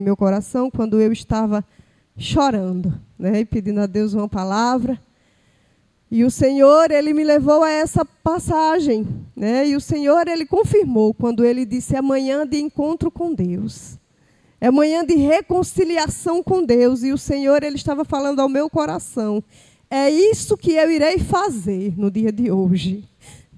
meu coração quando eu estava chorando, né, e pedindo a Deus uma palavra. E o Senhor, Ele me levou a essa passagem, né, e o Senhor, Ele confirmou quando Ele disse: é manhã de encontro com Deus. É manhã de reconciliação com Deus. E o Senhor, Ele estava falando ao meu coração: é isso que eu irei fazer no dia de hoje.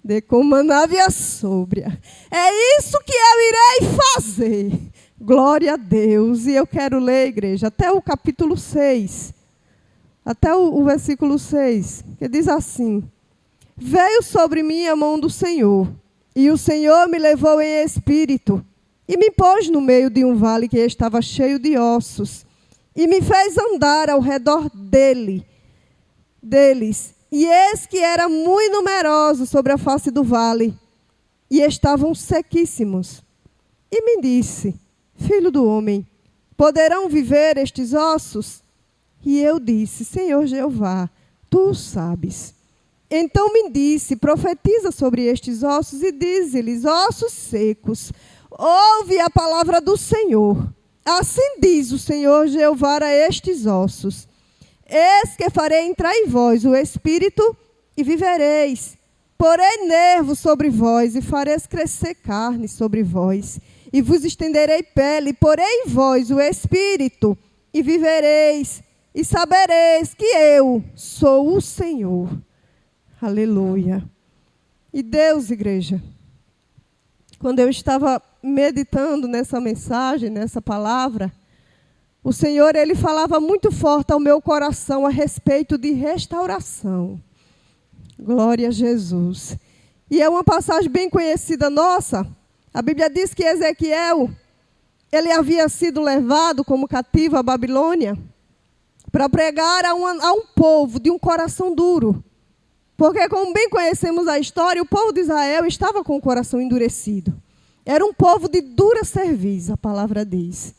De como a nave sóbria. É isso que eu irei fazer. Glória a Deus. E eu quero ler, igreja, até o capítulo 6. Até o versículo 6. Que diz assim: veio sobre mim a mão do Senhor, e o Senhor me levou em espírito, e me pôs no meio de um vale que estava cheio de ossos, e me fez andar ao redor deles. E eis que era muito numeroso sobre a face do vale, e estavam sequíssimos. E me disse: filho do homem, poderão viver estes ossos? E eu disse: Senhor Jeová, tu o sabes. Então me disse: profetiza sobre estes ossos e dize-lhes: ossos secos, ouve a palavra do Senhor. Assim diz o Senhor Jeová a estes ossos: eis que farei entrar em vós o espírito e vivereis. Porei nervos sobre vós e fareis crescer carne sobre vós. E vos estenderei pele, porei em vós o espírito e vivereis. E sabereis que eu sou o Senhor. Aleluia. E Deus, igreja, quando eu estava meditando nessa mensagem, nessa palavra, o Senhor, Ele falava muito forte ao meu coração a respeito de restauração. Glória a Jesus. E é uma passagem bem conhecida nossa. A Bíblia diz que Ezequiel, ele havia sido levado como cativo à Babilônia para pregar a um povo de um coração duro. Porque, como bem conhecemos a história, o povo de Israel estava com o coração endurecido. Era um povo de dura cerviz, a palavra diz.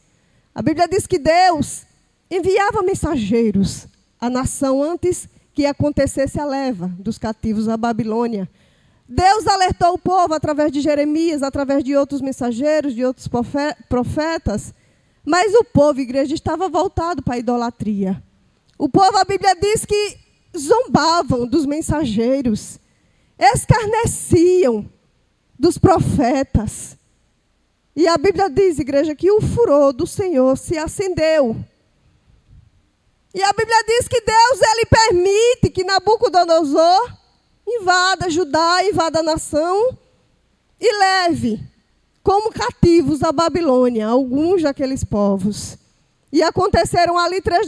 A Bíblia diz que Deus enviava mensageiros à nação antes que acontecesse a leva dos cativos à Babilônia. Deus alertou o povo através de Jeremias, através de outros mensageiros, de outros profetas. Mas o povo, igreja, estava voltado para a idolatria. O povo, a Bíblia diz que zombavam dos mensageiros, escarneciam dos profetas. E a Bíblia diz, igreja, que o furor do Senhor se acendeu. E a Bíblia diz que Deus, Ele permite que Nabucodonosor invada Judá, invada a nação e leve como cativos a Babilônia alguns daqueles povos. E aconteceram ali três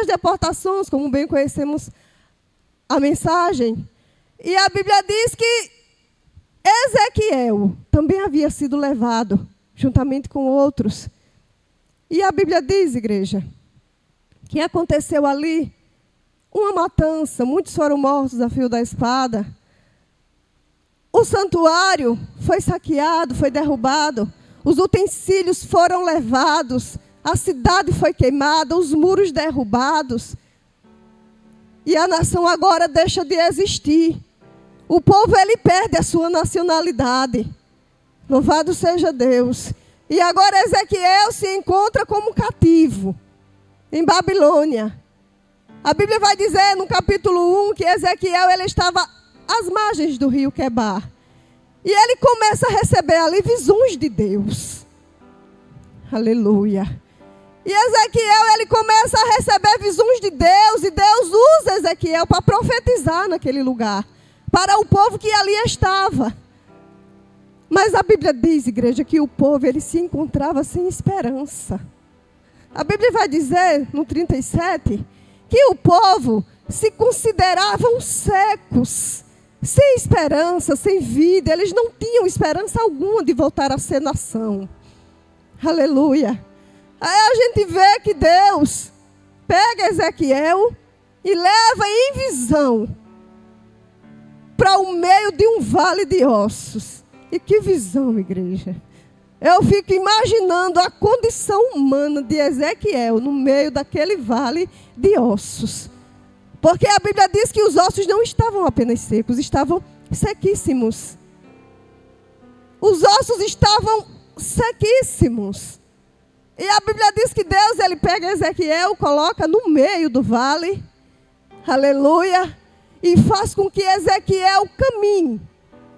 deportações, como bem conhecemos a mensagem. E a Bíblia diz que Ezequiel também havia sido levado juntamente com outros. E a Bíblia diz, igreja, que aconteceu ali uma matança, muitos foram mortos a fio da espada. O santuário foi saqueado, foi derrubado, os utensílios foram levados, a cidade foi queimada, os muros derrubados. E a nação agora deixa de existir. O povo, ele perde a sua nacionalidade. Louvado seja Deus. E agora Ezequiel se encontra como cativo em Babilônia. A Bíblia vai dizer no capítulo 1 que Ezequiel, ele estava às margens do rio Quebar. E ele começa a receber ali visões de Deus. Aleluia. E Ezequiel, ele começa a receber visões de Deus. E Deus usa Ezequiel para profetizar naquele lugar, para o povo que ali estava. Mas a Bíblia diz, igreja, que o povo, ele se encontrava sem esperança. A Bíblia vai dizer, no 37, que o povo se consideravam secos, sem esperança, sem vida. Eles não tinham esperança alguma de voltar a ser nação. Aleluia. Aí a gente vê que Deus pega Ezequiel e leva em visão para o meio de um vale de ossos. E que visão, igreja. Eu fico imaginando a condição humana de Ezequiel no meio daquele vale de ossos. Porque a Bíblia diz que os ossos não estavam apenas secos, estavam sequíssimos. Os ossos estavam sequíssimos. E a Bíblia diz que Deus, ele pega Ezequiel, coloca no meio do vale, aleluia, e faz com que Ezequiel caminhe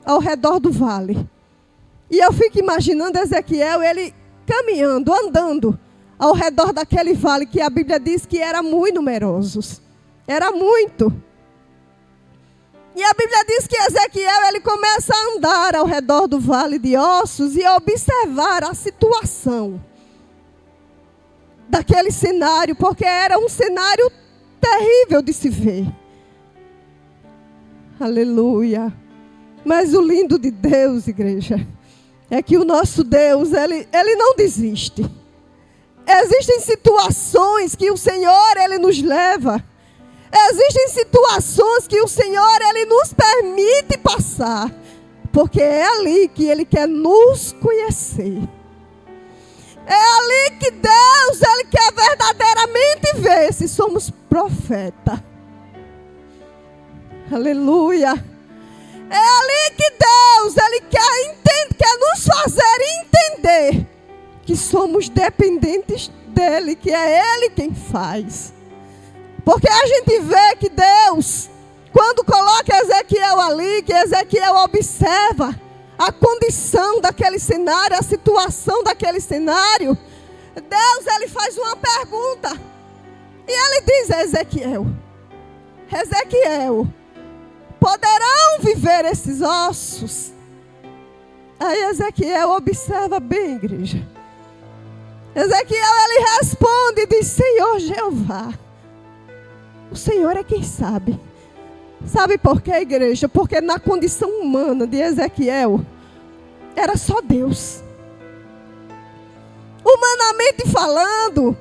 ao redor do vale. E eu fico imaginando Ezequiel, ele caminhando, andando ao redor daquele vale, que a Bíblia diz que era muito numerosos. Era muito. E a Bíblia diz que Ezequiel, ele começa a andar ao redor do vale de ossos e a observar a situação daquele cenário, porque era um cenário terrível de se ver. Aleluia. Mas o lindo de Deus, igreja, é que o nosso Deus, ele não desiste. Existem situações que o Senhor, ele nos leva. Existem situações que o Senhor, ele nos permite passar. Porque é ali que ele quer nos conhecer. É ali que Deus, ele quer verdadeiramente ver se somos profeta. Aleluia. É ali que Deus, ele quer nos fazer entender que somos dependentes dele, que é ele quem faz. Porque a gente vê que Deus, quando coloca Ezequiel ali, que Ezequiel observa a condição daquele cenário, a situação daquele cenário, Deus, ele faz uma pergunta. E ele diz a Ezequiel: Ezequiel, poderão viver esses ossos? Aí Ezequiel observa bem, igreja. Ezequiel, ele responde e diz: Senhor Jeová, o Senhor é quem sabe. Sabe por quê, igreja? Porque na condição humana de Ezequiel, era só Deus. Humanamente falando,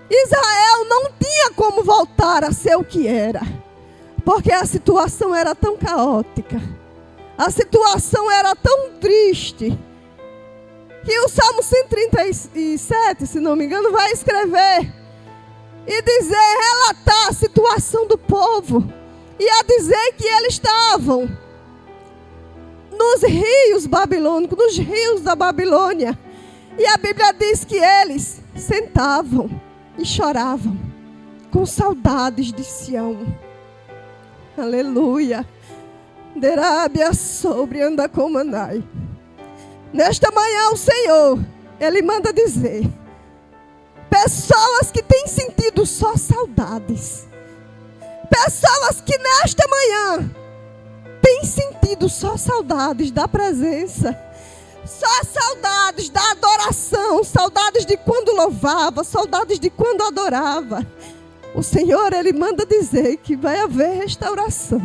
Israel não tinha como voltar a ser o que era. Porque a situação era tão caótica. A situação era tão triste. Que o Salmo 137, se não me engano, vai escrever. E dizer, relatar a situação do povo. E a dizer que eles estavam nos rios babilônicos, nos rios da Babilônia. E a Bíblia diz que eles sentavam e choravam com saudades de Sião. Aleluia. Derábia sobre anda com Manai. Nesta manhã o Senhor, ele manda dizer: pessoas que têm sentido só saudades. Pessoas que nesta manhã têm sentido só saudades da presença. Só saudades da adoração. Saudades de quando louvava. Saudades de quando adorava. O Senhor, ele manda dizer que vai haver restauração.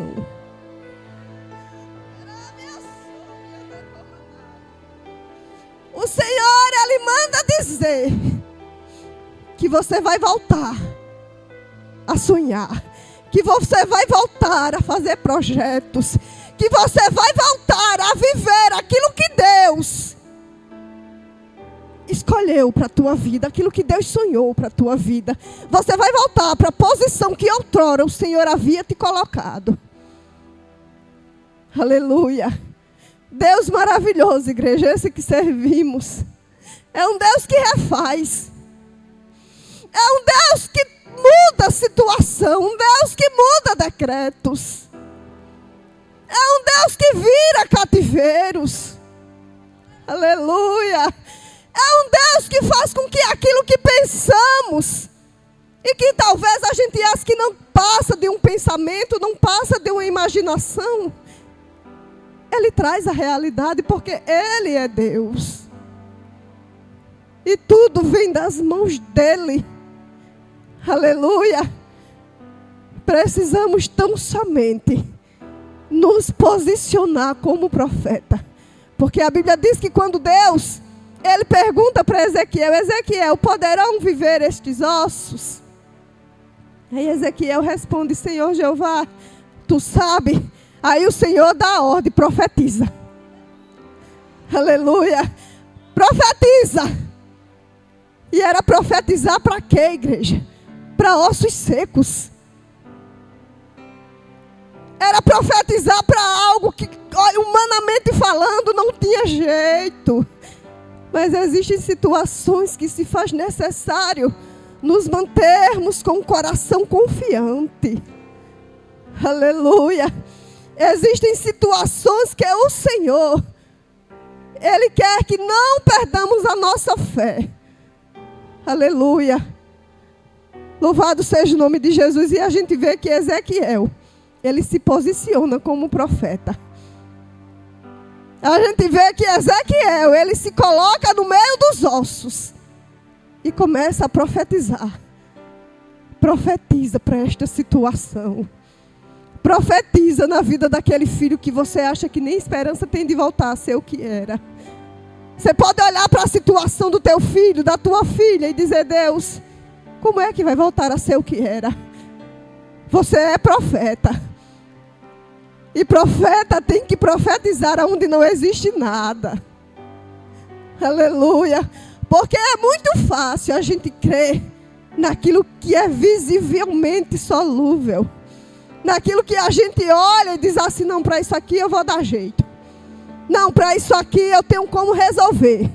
O Senhor, ele manda dizer que você vai voltar a sonhar. Que você vai voltar a fazer projetos. Que você vai voltar a viver aquilo que Deus escolheu para a tua vida. Aquilo que Deus sonhou para a tua vida. Você vai voltar para a posição que outrora o Senhor havia te colocado. Aleluia. Deus maravilhoso, igreja, esse que servimos. É um Deus que refaz. É um Deus que muda a situação. Um Deus que muda decretos. É um Deus que vira cativeiros. Aleluia. É um Deus que faz com que aquilo que pensamos, e que talvez a gente ache que não passa de um pensamento, não passa de uma imaginação, Ele traz a realidade, porque Ele é Deus. E tudo vem das mãos dEle. Aleluia. Precisamos tão somente nos posicionar como profeta. Porque a Bíblia diz que quando Deus, ele pergunta para Ezequiel: Ezequiel, poderão viver estes ossos? Aí Ezequiel responde: Senhor Jeová, tu sabe. Aí o Senhor dá a ordem: profetiza. Aleluia. Profetiza. E era profetizar para quê, igreja? Para ossos secos. Era profetizar para algo que, humanamente falando, não tinha jeito. Mas existem situações que se faz necessário nos mantermos com o coração confiante. Aleluia. Existem situações que é o Senhor, Ele quer que não perdamos a nossa fé. Aleluia. Louvado seja o nome de Jesus. E a gente vê que Ezequiel, ele se posiciona como profeta. A gente vê que Ezequiel, ele se coloca no meio dos ossos e começa a profetizar. Profetiza para esta situação. Profetiza na vida daquele filho que você acha que nem esperança tem de voltar a ser o que era. Você pode olhar para a situação do teu filho, da tua filha e dizer: Deus, como é que vai voltar a ser o que era? Você é profeta. E profeta tem que profetizar onde não existe nada. Aleluia. Porque é muito fácil a gente crer naquilo que é visivelmente solúvel. Naquilo que a gente olha e diz assim: não, para isso aqui eu vou dar jeito. Não, para isso aqui eu tenho como resolver.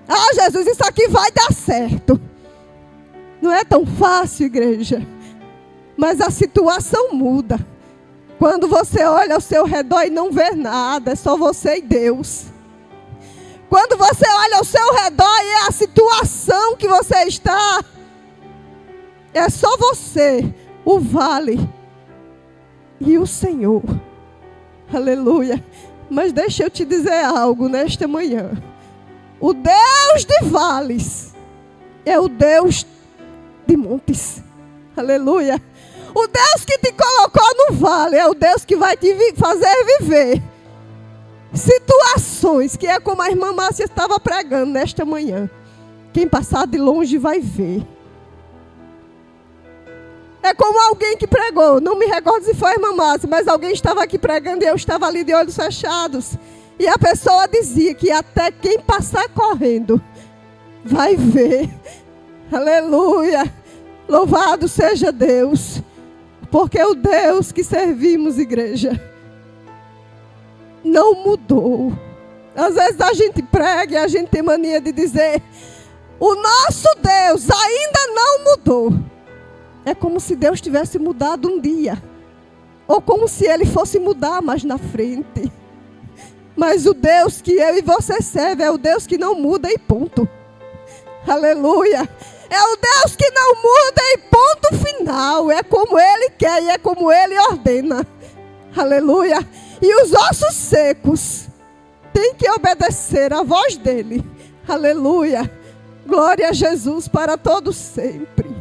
Ah, Jesus, isso aqui vai dar certo. Não é tão fácil, igreja. Mas a situação muda. Quando você olha ao seu redor e não vê nada, é só você e Deus. Quando você olha ao seu redor e é a situação que você está, é só você, o vale e o Senhor. Aleluia. Mas deixa eu te dizer algo nesta manhã. O Deus de vales é o Deus de montes. Aleluia. O Deus que te colocou no vale é o Deus que vai te fazer viver situações que é como a irmã Márcia estava pregando nesta manhã. Quem passar de longe vai ver. É como alguém que pregou, não me recordo se foi a irmã Márcia, mas alguém estava aqui pregando e eu estava ali de olhos fechados. E a pessoa dizia que até quem passar correndo vai ver. Aleluia. Louvado seja Deus. Porque o Deus que servimos, igreja, não mudou. Às vezes a gente prega e a gente tem mania de dizer: o nosso Deus ainda não mudou. É como se Deus tivesse mudado um dia. Ou como se Ele fosse mudar mais na frente. Mas o Deus que eu e você serve é o Deus que não muda e ponto. Aleluia. É o Deus que não muda e ponto final. É como Ele quer e é como Ele ordena. Aleluia. E os ossos secos têm que obedecer à voz dEle. Aleluia. Glória a Jesus para todos sempre.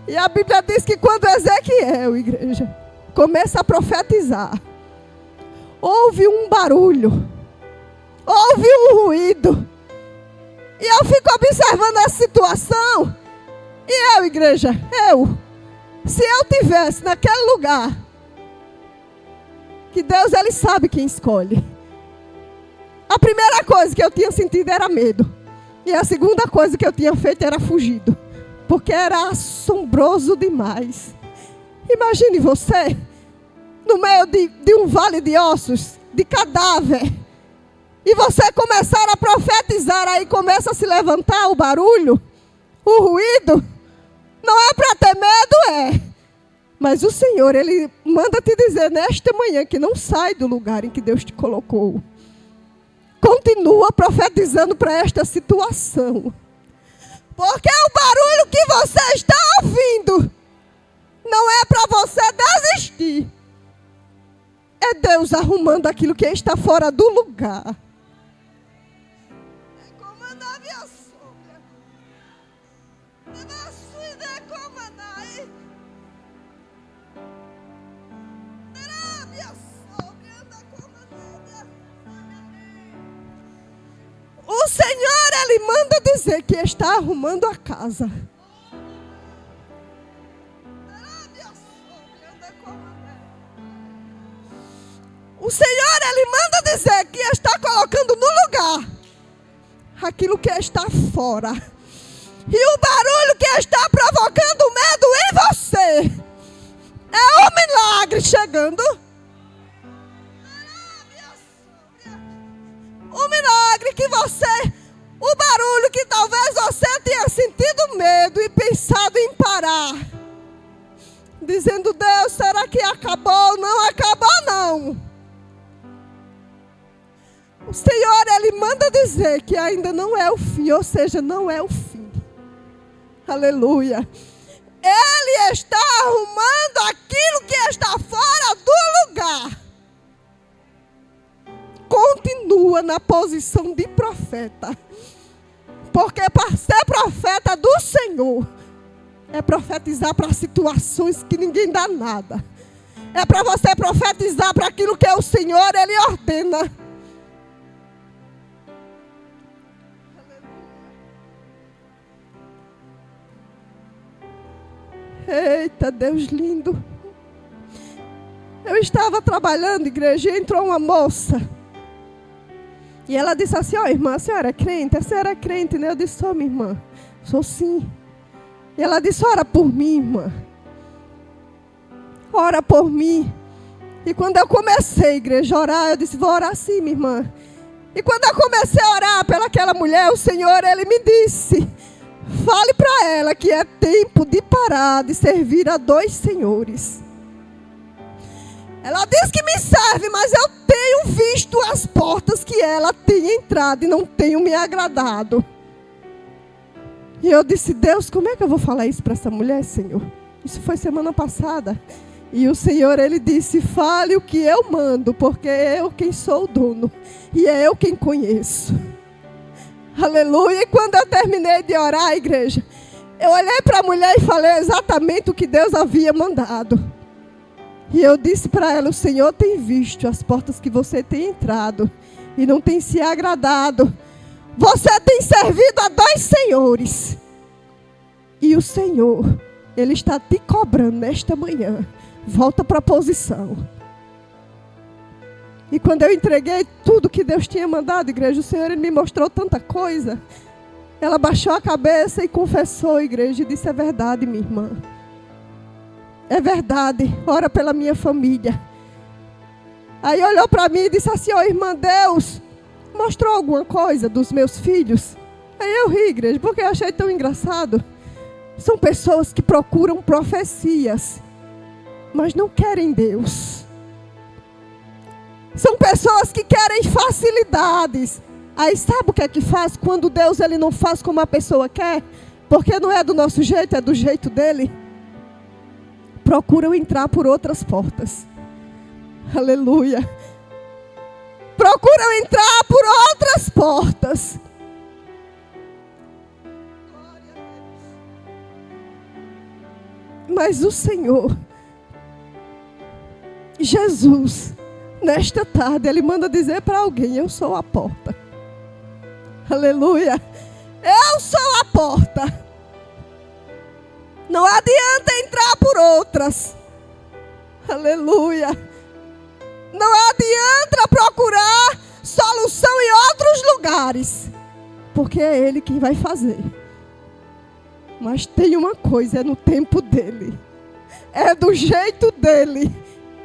E a Bíblia diz que quando Ezequiel, igreja, começa a profetizar, houve um barulho, houve um ruído. E eu fico observando a situação. E eu, igreja, se eu tivesse naquele lugar, que Deus, Ele sabe quem escolhe. A primeira coisa que eu tinha sentido era medo. E a segunda coisa que eu tinha feito era fugido. Porque era assombroso demais. Imagine você, no meio de um vale de ossos, de cadáver. E você começar a profetizar, aí começa a se levantar o barulho, o ruído. Não é para ter medo, é. Mas o Senhor, Ele manda te dizer nesta manhã que não sai do lugar em que Deus te colocou. Continua profetizando para esta situação. Porque o barulho que você está ouvindo não é para você desistir. É Deus arrumando aquilo que está fora do lugar. O Senhor, Ele manda dizer que está arrumando a casa. O Senhor, Ele manda dizer que está colocando no lugar aquilo que está fora. E o barulho que está provocando medo em você é o milagre chegando. O milagre que você dizer que ainda não é o fim, ou seja, não é o fim. Aleluia. Ele está arrumando aquilo que está fora do lugar. Continua na posição de profeta. Porque para ser profeta do Senhor, é profetizar para situações que ninguém dá nada. É para você profetizar para aquilo que é o Senhor, Ele ordena. Eita, Deus lindo. Eu estava trabalhando, igreja, e entrou uma moça. E ela disse assim: ó, irmã, a senhora é crente? A senhora é crente, né? Eu disse: sou, minha irmã. Sou sim. E ela disse: ora por mim, irmã. Ora por mim. E quando eu comecei, igreja, a orar, eu disse: vou orar sim, minha irmã. E quando eu comecei a orar pelaquela mulher, o Senhor, Ele me disse: fale para ela que é tempo de parar de servir a dois senhores. Ela diz que me serve, mas eu tenho visto as portas que ela tem entrado e não tenho me agradado. E eu disse: Deus, como é que eu vou falar isso para essa mulher, Senhor? Isso foi semana passada. E o Senhor, Ele disse: fale o que eu mando, porque é eu quem sou o dono. E é eu quem conheço. Aleluia. E quando eu terminei de orar, igreja, eu olhei para a mulher e falei exatamente o que Deus havia mandado. E eu disse para ela: o Senhor tem visto as portas que você tem entrado e não tem se agradado. Você tem servido a dois senhores. E o Senhor, Ele está te cobrando nesta manhã. Volta para a posição. E quando eu entreguei tudo que Deus tinha mandado, igreja, o Senhor, Ele me mostrou tanta coisa. Ela baixou a cabeça e confessou, igreja, e disse: é verdade, minha irmã. É verdade, ora pela minha família. Aí olhou para mim e disse assim: ó, irmã, Deus mostrou alguma coisa dos meus filhos? Aí eu ri, igreja, porque eu achei tão engraçado. São pessoas que procuram profecias, mas não querem Deus. São pessoas que querem facilidades. Aí sabe o que é que faz? Quando Deus, Ele não faz como a pessoa quer, porque não é do nosso jeito, é do jeito dele. Procuram entrar por outras portas. Aleluia. Procuram entrar por outras portas. Mas o Senhor, Jesus, nesta tarde, Ele manda dizer para alguém: eu sou a porta. Aleluia. Eu sou a porta. Não adianta entrar por outras. Aleluia. Não adianta procurar solução em outros lugares, porque é Ele quem vai fazer. Mas tem uma coisa: é no tempo dEle. É do jeito dEle.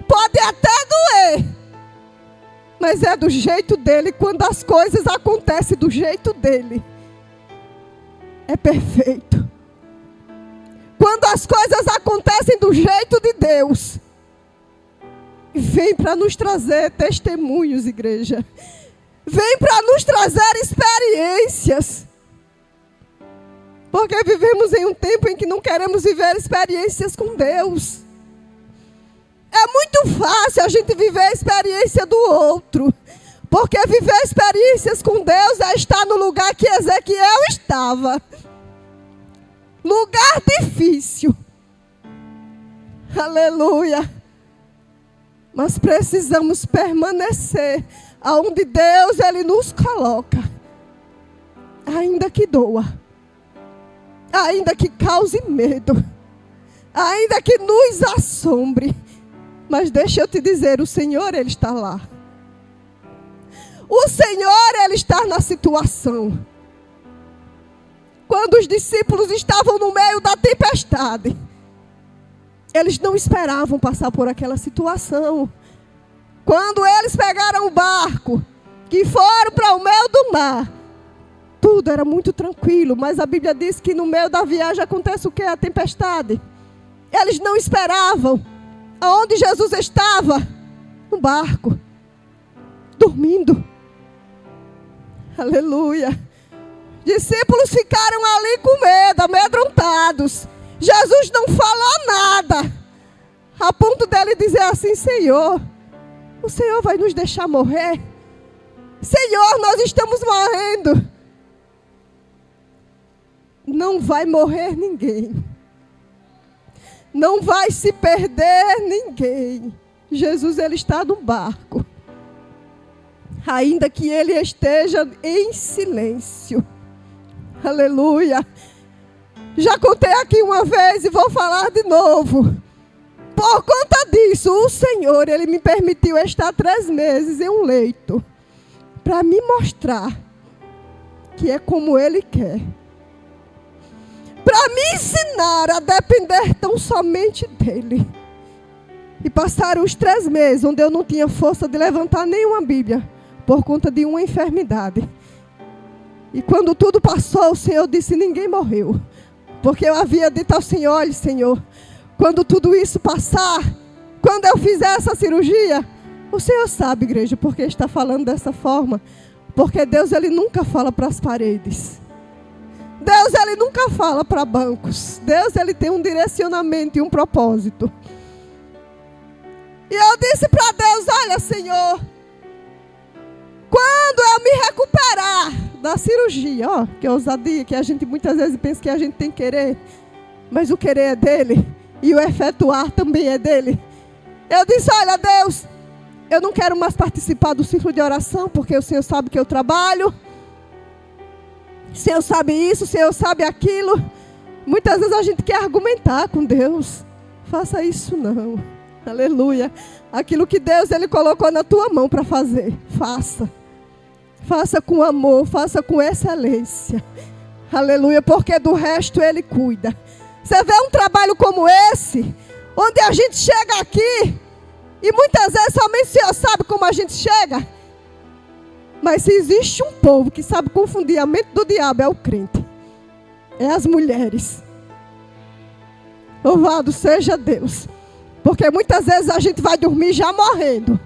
Pode até doer, mas é do jeito dEle. Quando as coisas acontecem do jeito dEle, é perfeito. Quando as coisas acontecem do jeito de Deus, vem para nos trazer testemunhos, igreja. Vem para nos trazer experiências. Porque vivemos em um tempo em que não queremos viver experiências com Deus. É muito fácil a gente viver a experiência do outro. Porque viver experiências com Deus é estar no lugar que Ezequiel estava. Lugar difícil. Aleluia. Mas precisamos permanecer aonde Deus, Ele nos coloca. Ainda que doa. Ainda que cause medo. Ainda que nos assombre. Mas deixa eu te dizer, o Senhor, Ele está lá. O Senhor, Ele está na situação. Quando os discípulos estavam no meio da tempestade, eles não esperavam passar por aquela situação. Quando eles pegaram o barco, que foram para o meio do mar, tudo era muito tranquilo, mas a Bíblia diz que no meio da viagem acontece o quê? A tempestade. Eles não esperavam. Aonde Jesus estava? No barco, dormindo. Aleluia. Discípulos ficaram ali com medo, amedrontados. Jesus não falou nada, a ponto dele dizer assim: Senhor, o Senhor vai nos deixar morrer? Senhor, nós estamos morrendo. Não vai morrer ninguém. Não vai se perder ninguém. Jesus, ele está no barco. Ainda que ele esteja em silêncio. Aleluia. Já contei aqui uma vez e vou falar de novo. Por conta disso, o Senhor, ele me permitiu estar 3 meses em um leito. Para me mostrar que é como ele quer. Para me ensinar a depender tão somente dele. E passaram os 3 meses onde eu não tinha força de levantar nenhuma Bíblia. Por conta de uma enfermidade. E quando tudo passou, o Senhor disse: ninguém morreu. Porque eu havia dito ao Senhor: olha, Senhor, quando tudo isso passar, quando eu fizer essa cirurgia, o Senhor sabe, igreja, porque está falando dessa forma. Porque Deus, ele nunca fala para as paredes. Deus, ele nunca fala para bancos. Deus, ele tem um direcionamento e um propósito. E eu disse para Deus: olha, Senhor, quando eu me recuperar da cirurgia, ó, que ousadia, que a gente muitas vezes pensa que a gente tem que querer, mas o querer é dele, e o efetuar também é dele. Eu disse: olha, Deus, eu não quero mais participar do ciclo de oração, porque o Senhor sabe que eu trabalho, o Senhor sabe isso, o Senhor sabe aquilo. Muitas vezes a gente quer argumentar com Deus. Faça isso não. Aleluia. Aquilo que Deus, ele colocou na tua mão para fazer, faça. Faça com amor, faça com excelência. Aleluia, porque do resto ele cuida. Você vê um trabalho como esse, onde a gente chega aqui, e muitas vezes somente o Senhor sabe como a gente chega. Mas se existe um povo que sabe confundir a mente do diabo, é o crente. É as mulheres. Louvado seja Deus. Porque muitas vezes a gente vai dormir já morrendo.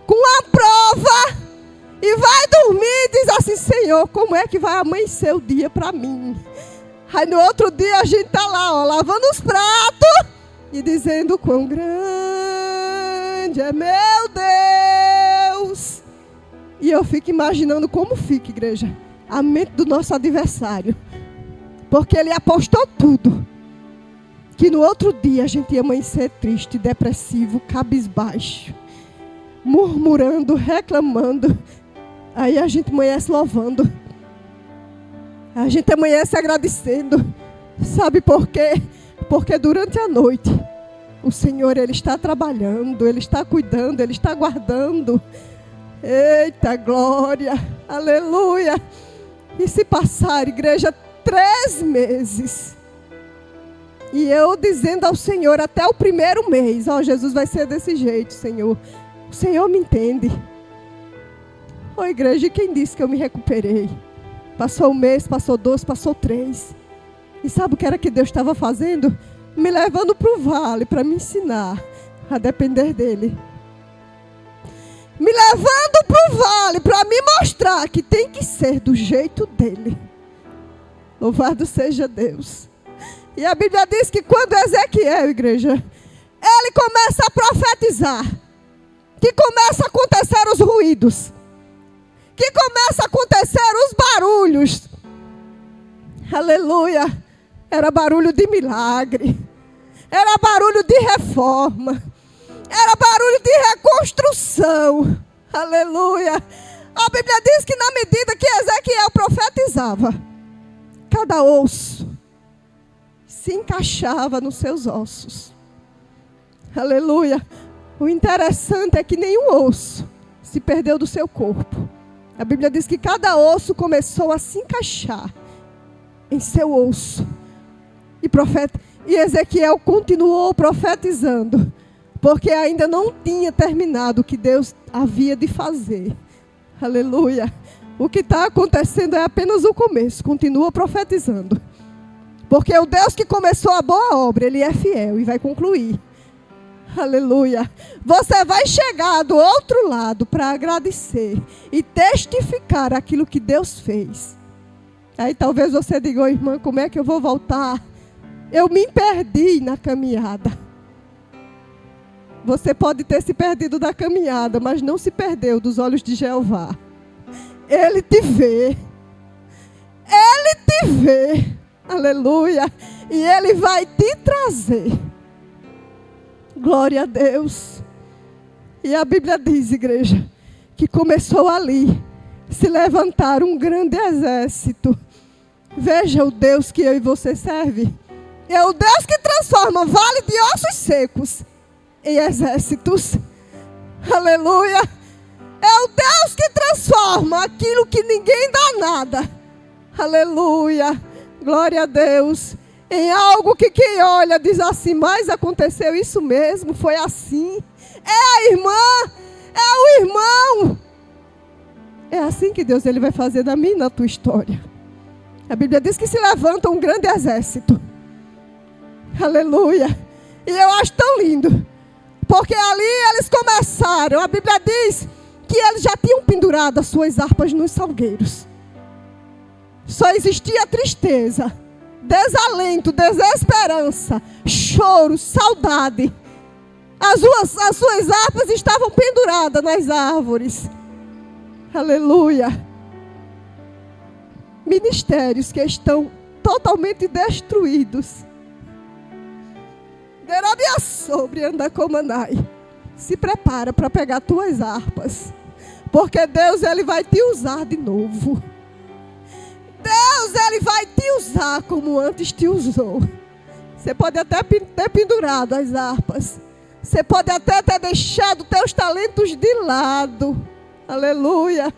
Com a prova. E vai dormir e diz assim: Senhor, como é que vai amanhecer o dia para mim? Aí no outro dia a gente está lá, ó, lavando os pratos. E dizendo: quão grande é meu Deus. E eu fico imaginando como fica, igreja, a mente do nosso adversário. Porque ele apostou tudo. Que no outro dia a gente ia amanhecer triste, depressivo, cabisbaixo, murmurando, reclamando. Aí a gente amanhece louvando. A gente amanhece agradecendo. Sabe por quê? Porque durante a noite o Senhor, ele está trabalhando, ele está cuidando, ele está guardando. Eita glória, aleluia. E se passar, igreja, 3 meses. E eu dizendo ao Senhor até o 1º mês: ó, Jesus, vai ser desse jeito, Senhor. O Senhor me entende. Ô igreja, e quem disse que eu me recuperei? Passou 1 mês, passou 2, passou 3. E sabe o que era que Deus estava fazendo? Me levando para o vale para me ensinar a depender dele. Me levando para o vale para me mostrar que tem que ser do jeito dele. Louvado seja Deus. E a Bíblia diz que quando Ezequiel, igreja, ele começa a profetizar, que começa a acontecer os ruídos, que começa a acontecer os barulhos. Aleluia. Era barulho de milagre. Era barulho de reforma. Era barulho de reconstrução. Aleluia. A Bíblia diz que na medida que Ezequiel profetizava, cada osso se encaixava nos seus ossos. Aleluia. O interessante é que nenhum osso se perdeu do seu corpo. A Bíblia diz que cada osso começou a se encaixar em seu osso. E Ezequiel continuou profetizando, porque ainda não tinha terminado o que Deus havia de fazer. Aleluia. O que está acontecendo é apenas o começo. Continua profetizando. Porque o Deus que começou a boa obra, ele é fiel e vai concluir. Aleluia. Você vai chegar do outro lado para agradecer e testificar aquilo que Deus fez. Aí talvez você diga: "Ô, irmã, como é que eu vou voltar? Eu me perdi na caminhada." Você pode ter se perdido da caminhada, mas não se perdeu dos olhos de Jeová. Ele te vê. Ele te vê. Aleluia. E Ele vai te trazer. Glória a Deus. E a Bíblia diz, igreja, que começou ali se levantar um grande exército. Veja o Deus que eu e você serve. É o Deus que transforma vale de ossos secos em exércitos. Aleluia. É o Deus que transforma aquilo que ninguém dá nada. Aleluia. Glória a Deus. Em algo que quem olha diz assim: "Mas aconteceu isso mesmo, foi assim." É a irmã, é o irmão. É assim que Deus Ele vai fazer na minha e na tua história. A Bíblia diz que se levanta um grande exército. Aleluia. E eu acho tão lindo, porque ali eles começaram. A Bíblia diz que eles já tinham pendurado as suas harpas nos salgueiros. Só existia tristeza, desalento, desesperança, choro, saudade. As suas harpas estavam penduradas nas árvores. Aleluia. Ministérios que estão totalmente destruídos. Se prepara para pegar tuas harpas, porque Deus Ele vai te usar de novo. Deus Ele vai te usar como antes te usou. Você pode até ter pendurado as harpas. Você pode até ter deixado teus talentos de lado. Aleluia.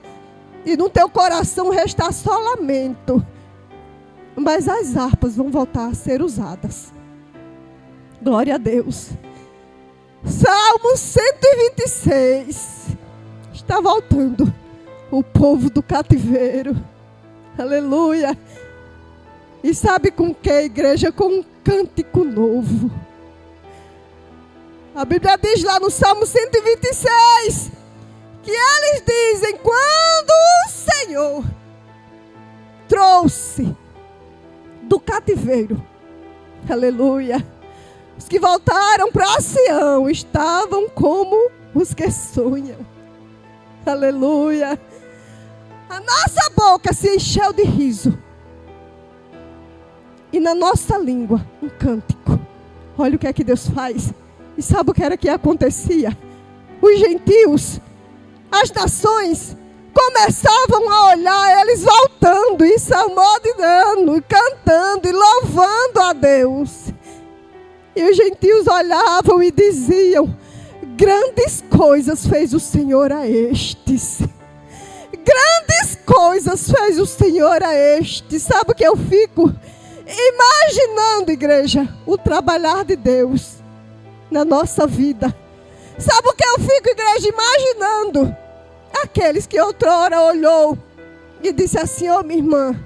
E no teu coração restar só lamento. Mas as harpas vão voltar a ser usadas. Glória a Deus. Salmo 126. Está voltando o povo do cativeiro. Aleluia. E sabe com que, igreja? Com um cântico novo. A Bíblia diz lá no Salmo 126 que eles dizem: quando o Senhor trouxe do cativeiro, aleluia, os que voltaram para Sião estavam como os que sonham. Aleluia. A nossa boca se encheu de riso. E na nossa língua, um cântico. Olha o que é que Deus faz. E sabe o que era que acontecia? Os gentios, as nações, começavam a olhar eles voltando e salmodiando, cantando e louvando a Deus. E os gentios olhavam e diziam: grandes coisas fez o Senhor a estes. Grandes coisas fez o Senhor a estes. Sabe o que eu fico imaginando, igreja? O trabalhar de Deus na nossa vida. Sabe o que eu fico, igreja, imaginando? Aqueles que outrora olhou e disse assim: "Ô, minha irmã",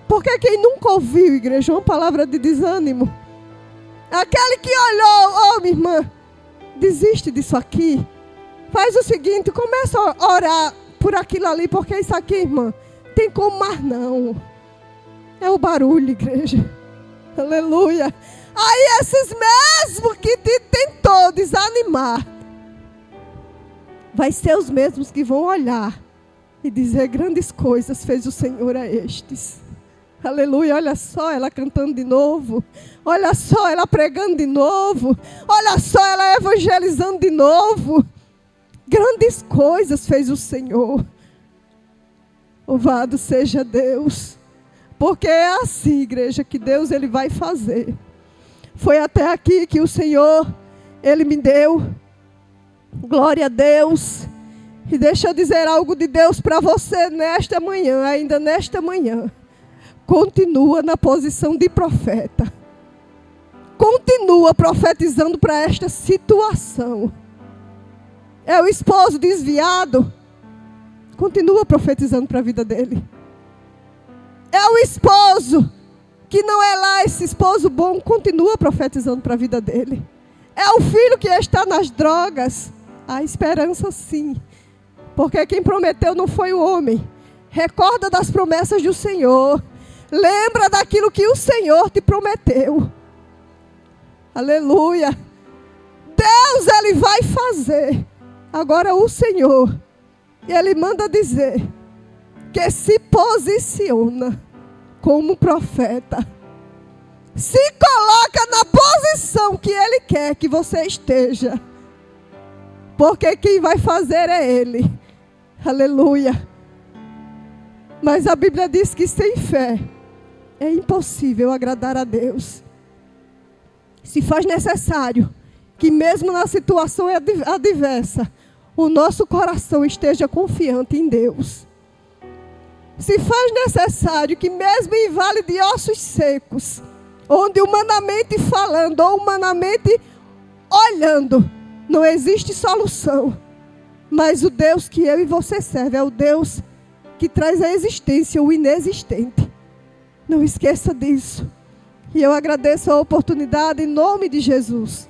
porque quem nunca ouviu, igreja, uma palavra de desânimo? Aquele que olhou: "Ô, minha irmã, desiste disso aqui. Faz o seguinte, começa a orar por aquilo ali, porque isso aqui, irmã, tem como mais não." É o barulho, igreja. Aleluia. Aí esses mesmos que te tentou desanimar, vai ser os mesmos que vão olhar e dizer: grandes coisas fez o Senhor a estes. Aleluia. Olha só ela cantando de novo. Olha só ela pregando de novo. Olha só ela evangelizando de novo. Grandes coisas fez o Senhor. Louvado seja Deus. Porque é assim, igreja, que Deus Ele vai fazer. Foi até aqui que o Senhor, Ele me deu. Glória a Deus. E deixa eu dizer algo de Deus para você nesta manhã, ainda nesta manhã. Continua na posição de profeta. Continua profetizando para esta situação. É o esposo desviado. Continua profetizando para a vida dele. É o esposo que não é lá esse esposo bom. Continua profetizando para a vida dele. É o filho que está nas drogas. Há esperança sim. Porque quem prometeu não foi o homem. Recorda das promessas do Senhor. Lembra daquilo que o Senhor te prometeu. Aleluia. Deus, Ele vai fazer. Agora o Senhor, Ele manda dizer que se posiciona como profeta. Se coloca na posição que Ele quer que você esteja. Porque quem vai fazer é Ele. Aleluia. Mas a Bíblia diz que sem fé é impossível agradar a Deus. Se faz necessário que mesmo na situação adversa, o nosso coração esteja confiante em Deus. Se faz necessário que mesmo em vale de ossos secos, onde humanamente falando ou humanamente olhando, não existe solução. Mas o Deus que eu e você serve é o Deus que traz à existência o inexistente. Não esqueça disso. E eu agradeço a oportunidade em nome de Jesus.